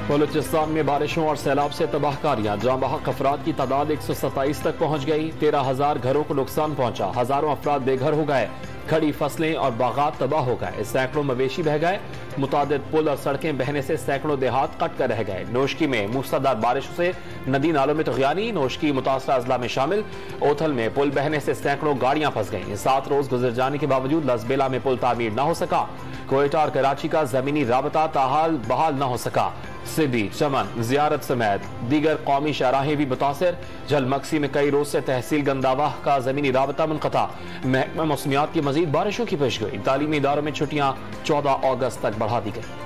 बलूचिस्तान में बारिशों और सैलाब से तबाहकारियां, जाँ बहक अफराद की तादाद 127 तक पहुंच गई। 13,000 घरों को नुकसान पहुंचा, हजारों अफराद बेघर हो गए। खड़ी फसलें और बागात तबाह हो गए, सैकड़ों मवेशी बह गए। मुतादिद पुल और सड़कें बहने से सैकड़ों देहात कट कर रह गए। नोशकी में मूसलाधार बारिशों से नदी नालों में तग़यानी, नोशकी मुतासरा अजला में शामिल। ओथल में पुल बहने से सैकड़ों गाड़ियां फंस गईं। 7 रोज गुजर जाने के बावजूद लसबेला में पुल तामीर न हो सका। कोयटा और कराची का जमीनी राबता ताहाल बहाल न हो सका। सिद्दी, चमन, जियारत समेत दीगर कौमी शाहराहें भी मुतासर। जलमक्सी में कई रोज से तहसील गंदावाह का जमीनी राबता मुनक़ता। महकमा मौसमियात की मजीद बारिशों की पेशगोई। तालीमी इदारों में छुट्टियां 14 अगस्त तक बढ़ा दी गई।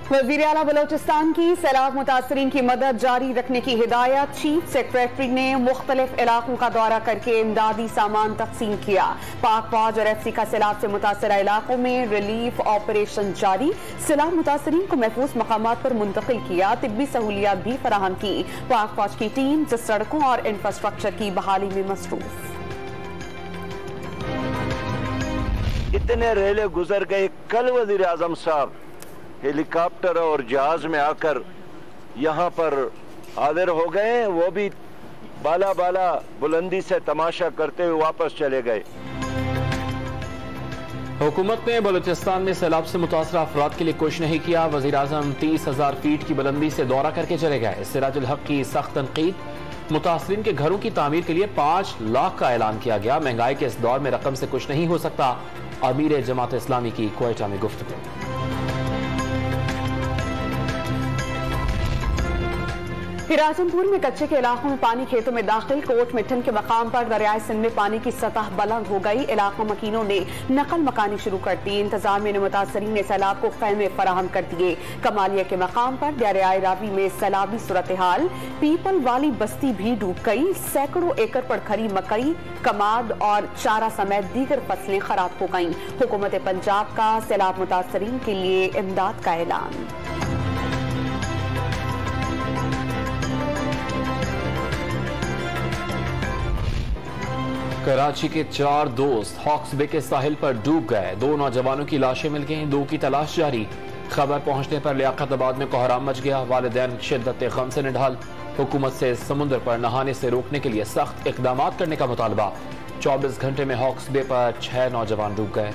वज़ीर आला बलोचिस्तान की सैलाब मुतासरीन की मदद जारी रखने की हिदायत। चीफ सेक्रेटरी ने मुख्तलिफ इलाकों का दौरा करके इमदादी सामान तकसीम किया। पाक फौज और FC का सैलाब से मुतासरा इलाकों में रिलीफ ऑपरेशन जारी। सैलाब मुतासरीन को महफूज मकामात पर मुंतकिल किया। तिब्बी सहूलियात भी फराहम की। पाक फौज की टीम सड़कों और इंफ्रास्ट्रक्चर की बहाली में मसरूफ। इतने रेले गुजर गए। कल वजीर आजम साहब हेलीकॉप्टर और जहाज में आकर यहाँ पर हाजिर हो गए, वो भी बाला बाला बुलंदी से तमाशा करते हुए वापस चले गए। हुकूमत ने बलूचिस्तान में सैलाब से मुतासरा अफराद के लिए कुछ नहीं किया। वजीर आजम 30,000 फीट की बुलंदी से दौरा करके चले गए। सिराजुल हक की सख्त तनकीद। मुतासरीन के घरों की तामीर के लिए 5 लाख का ऐलान किया गया। महंगाई के इस दौर में रकम से कुछ नहीं हो सकता। अमीर जमात इस्लामी की कोयटा में गुफ्तगू। हिरासनपुर में कच्चे के इलाकों में पानी खेतों में दाखिल। कोट मिठन के मकाम पर दरियाए सिंध में पानी की सतह बुलंद हो गई। इलाका मकीनों ने नकल मकानी शुरू कर दी। इंतजामिया ने मुतासरीन ने सैलाब को खैमे फराहम कर दिए। कमालिया के मकाम पर दरियाए रावी में सैलाबी सूरत हाल। पीपल वाली बस्ती भी डूब गई। सैकड़ों एकड़ पर खड़ी मकई, कमाद और चारा समेत दीगर फसलें खराब हो गईं। हुकूमत पंजाब का सैलाब मुतासरीन के लिए इमदाद का ऐलान। कराची के 4 दोस्त हॉक्स बे के साहिल पर डूब गए। 2 नौजवानों की लाशें मिल गईं, 2 की तलाश जारी। खबर पहुंचने पर लियाकताबाद में कोहराम मच गया। वालिदैन शिद्दत गम से निढाल। हुकूमत से समुद्र पर नहाने से रोकने के लिए सख्त इकदाम करने का मुतालबा। 24 घंटे में हॉक्स बे पर 6 नौजवान डूब गए।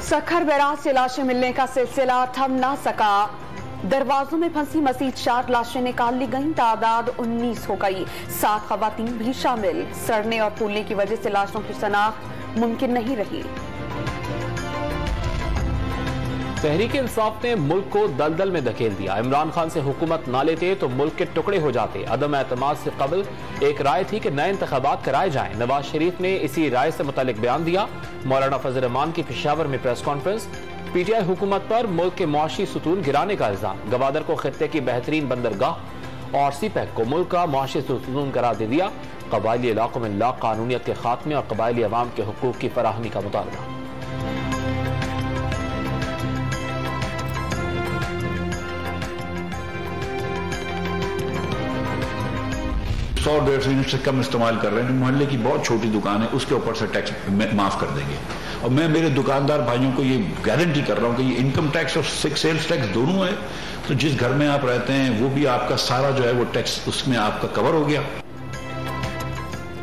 सखर बैराज से लाशें मिलने का सिलसिला थम ना सका। दरवाजों में फंसी मजीद 4 लाशें निकाल ली गईं। तादाद 19 हो गई। 7 खवातीन भी शामिल। सड़ने और फूलने की वजह से लाशों की शनाख्त मुमकिन नहीं रही। तहरीक इंसाफ ने मुल्क को दलदल में धकेल दिया। इमरान खान से हुकूमत ना लेते तो मुल्क के टुकड़े हो जाते। अदम एतमाद से कबल एक राय थी कि नए इंतखाबात कराए जाएं। नवाज शरीफ ने इसी राय से मुतालिक बयान दिया। मौलाना फजल रहमान की पेशावर में प्रेस कॉन्फ्रेंस। PTI हुकूमत पर मुल्क के मुआशी सुतून गिराने का इल्जाम। गवादर को खित्ते की बेहतरीन बंदरगाह और सीपैक को मुल्क का मुआशी सुतून करार दे दिया। कबायली इलाकों में ला कानूनियत के खात्मे और कबायली अवाम के हुकूक की फराहमी का मुतालबा। 100-150 यूनिट से कम इस्तेमाल कर रहे हैं। मोहल्ले की बहुत छोटी दुकान है, उसके ऊपर से टैक्स माफ कर देंगे। और मैं मेरे दुकानदार भाइयों को ये गारंटी कर रहा हूं कि ये इनकम टैक्स और सेल्स टैक्स दोनों है, तो जिस घर में आप रहते हैं वो भी आपका सारा जो है वो टैक्स उसमें आपका कवर हो गया।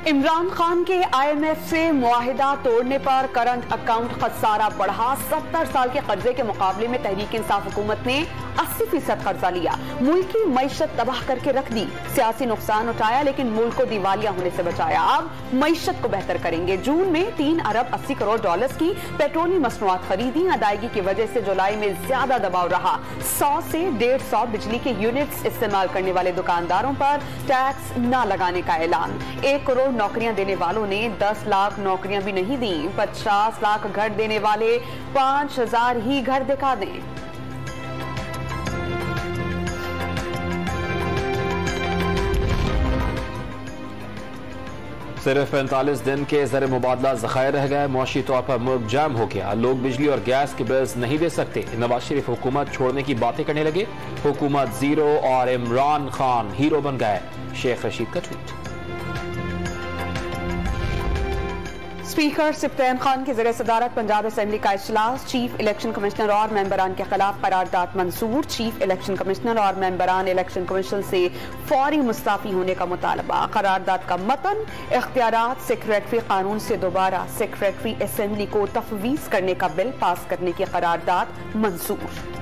इमरान खान के IMF से मुआहिदा तोड़ने पर करंट अकाउंट खसारा बढ़ा। 70 साल के कर्जे के मुकाबले में तहरीक इंसाफ हुकूमत ने 80% कर्जा लिया। मुल्क की मईशत तबाह करके रख दी। सियासी नुकसान उठाया लेकिन मुल्क को दिवालिया होने से बचाया। अब मईशत को बेहतर करेंगे। जून में 3 अरब 80 करोड़ डॉलर्स की पेट्रोलियम मसनूआत खरीदी। अदायगी की वजह से जुलाई में ज्यादा दबाव रहा। 100 से 150 बिजली के यूनिट्स इस्तेमाल करने वाले दुकानदारों पर टैक्स न लगाने का ऐलान। 1 करोड़ नौकरियां देने वालों ने 10 लाख नौकरियां भी नहीं दी। 50 लाख घर देने वाले 5000 ही घर दिखा दें। सिर्फ 45 दिन के ज़र मुबादला ज़खायर रह गए। मुआशी तौर पर मुल्क जाम हो गया। लोग बिजली और गैस के बिल्स नहीं दे सकते। नवाज शरीफ हुकूमत छोड़ने की बातें करने लगे। हुकूमत जीरो और इमरान खान हीरो बन गए। शेख रशीद का ट्वीट। स्पीकर सिप्तैन खान की ज़रिए सदारत पंजाब असेंबली का इजलास। चीफ इलेक्शन कमिश्नर और मेंबरान के खिलाफ करारदाद मंजूर। चीफ इलेक्शन कमिश्नर और मेंबरान इलेक्शन कमीशन से फौरी मुस्ताफी होने का मुतालबा। करारदाद का मतन इख्तियारात सेक्रेटरी कानून से दोबारा सेक्रेटरी असेंबली को तफवीज करने का बिल पास करने की करारदाद मंजूर।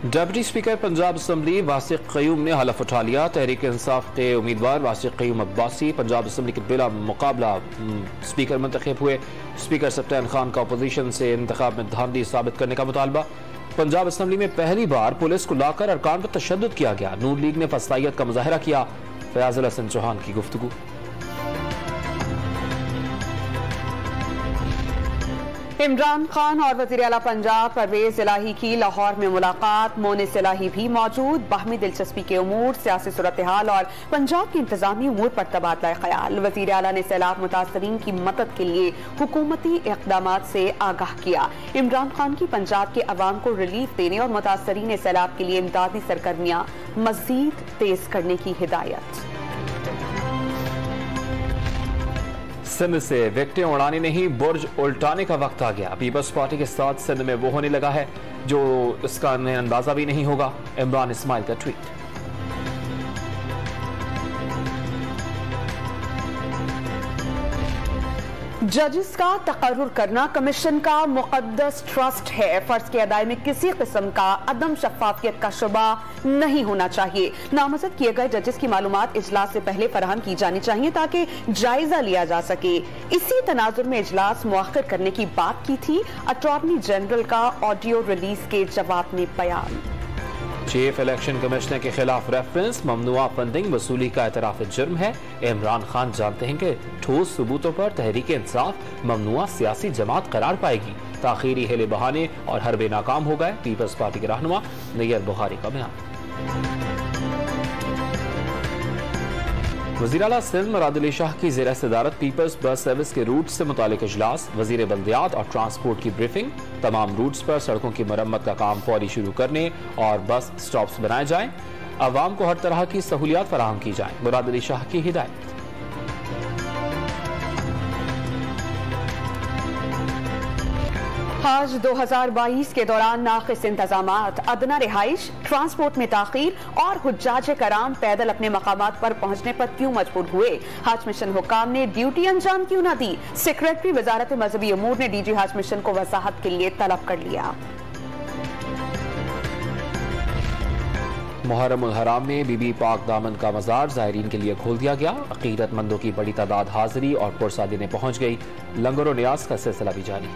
Deputy speaker Punjab assembly वासिक Qayyum ने हलफ उठा लिया। तहरीक इंसाफ के उम्मीदवार वासिक क़य्यूम अब्बासी पंजाब असेंबली के बिला मुकाबला स्पीकर मुंतखब हुए। स्पीकर सिप्तैन खान का अपोजिशन से इंतखाब में धांधली साबित करने का मुतालबा। पंजाब असेंबली में पहली बार पुलिस को लाकर अरकान पर तशद्दुद किया गया। नून लीग ने फसलाहियत का मुजाहरा किया। फयाजुल हसन चौहान की गुफ्तगू। इमरान खान और वज़ीर आला पंजाब परवेज इलाही की लाहौर में मुलाकात। मोनिस इलाही भी मौजूद। बाहमी दिलचस्पी के उमूर, सियासी सूरत हाल और पंजाब के इंतजामी उमूर पर तबादला ख्याल। वज़ीर आला ने सैलाब मुतासरीन की मदद के लिए हुकूमती इक़दामात से आगाह किया। इमरान खान की पंजाब के अवाम को रिलीफ देने और मुतासरीन सैलाब के लिए इमदादी सरगर्मियां मजीद तेज करने की हिदायत। सिंध से विकेटें उड़ाने नहीं बुर्ज उल्टाने का वक्त आ गया। पीपल्स पार्टी के साथ सिंध में वो होने लगा है जो इसका अंदाजा भी नहीं होगा। इमरान इस्माइल का ट्वीट। जजेस का तकर्रुर करना कमीशन का मुकद्दस ट्रस्ट है। फर्ज की अदाई में किसी किस्म का अदम शफाफियत का शुबा नहीं होना चाहिए। नामजद किए गए जजेस की मालूमात इजलास से पहले फराहम की जानी चाहिए ताकि जायजा लिया जा सके। इसी तनाजुर में इजलास मुअख्खर करने की बात की थी। अटॉर्नी जनरल का ऑडियो रिलीज के जवाब में बयान। चीफ इलेक्शन कमिश्नर के खिलाफ रेफरेंस ममनुआ फंडिंग वसूली का एतराफ जुर्म है। इमरान खान जानते हैं कि ठोस सबूतों पर तहरीक इंसाफ ममनुआ सियासी जमात करार पाएगी। ताखीरी हिले बहाने और हरबे नाकाम हो गए। पीपल्स पार्टी के रहनुमा नैयर बुखारी का बयान। वज़ीर आला सिंध मुराद अली शाह की ज़ेर सदारत पीपल्स बस सर्विस के रूट से मुतालिक इजलास। वज़ीर बल्दियात और ट्रांसपोर्ट की ब्रीफिंग। तमाम रूट्स पर सड़कों की मरम्मत का काम फौरी शुरू करने और बस स्टॉप्स बनाए जाएं। अवाम को हर तरह की सहूलियात फराहम की जाएं। मुराद अली शाह की हिदायत। हज 2022 के दौरान नाक़िस इंतजामात, अदना रिहाइश, ट्रांसपोर्ट में ताखीर और हुज्जाज कराम पैदल अपने मकामात पर पहुंचने पर क्यों मजबूर हुए? हज मिशन हुकाम ने ड्यूटी अंजाम क्यों न दी? सेक्रेटरी वजारत मजहबी अमूर ने डीजी हज मिशन को वजाहत के लिए तलब कर लिया। मुहर्रमुल हराम में बीबी पाक दामन का मज़ार ज़ायरीन के लिए खोल दिया गया। अक़ीदतमंदों की बड़ी तादाद हाजिरी और पुरसादी ने पहुंच गई। लंगर और न्याज का सिलसिला भी जारी।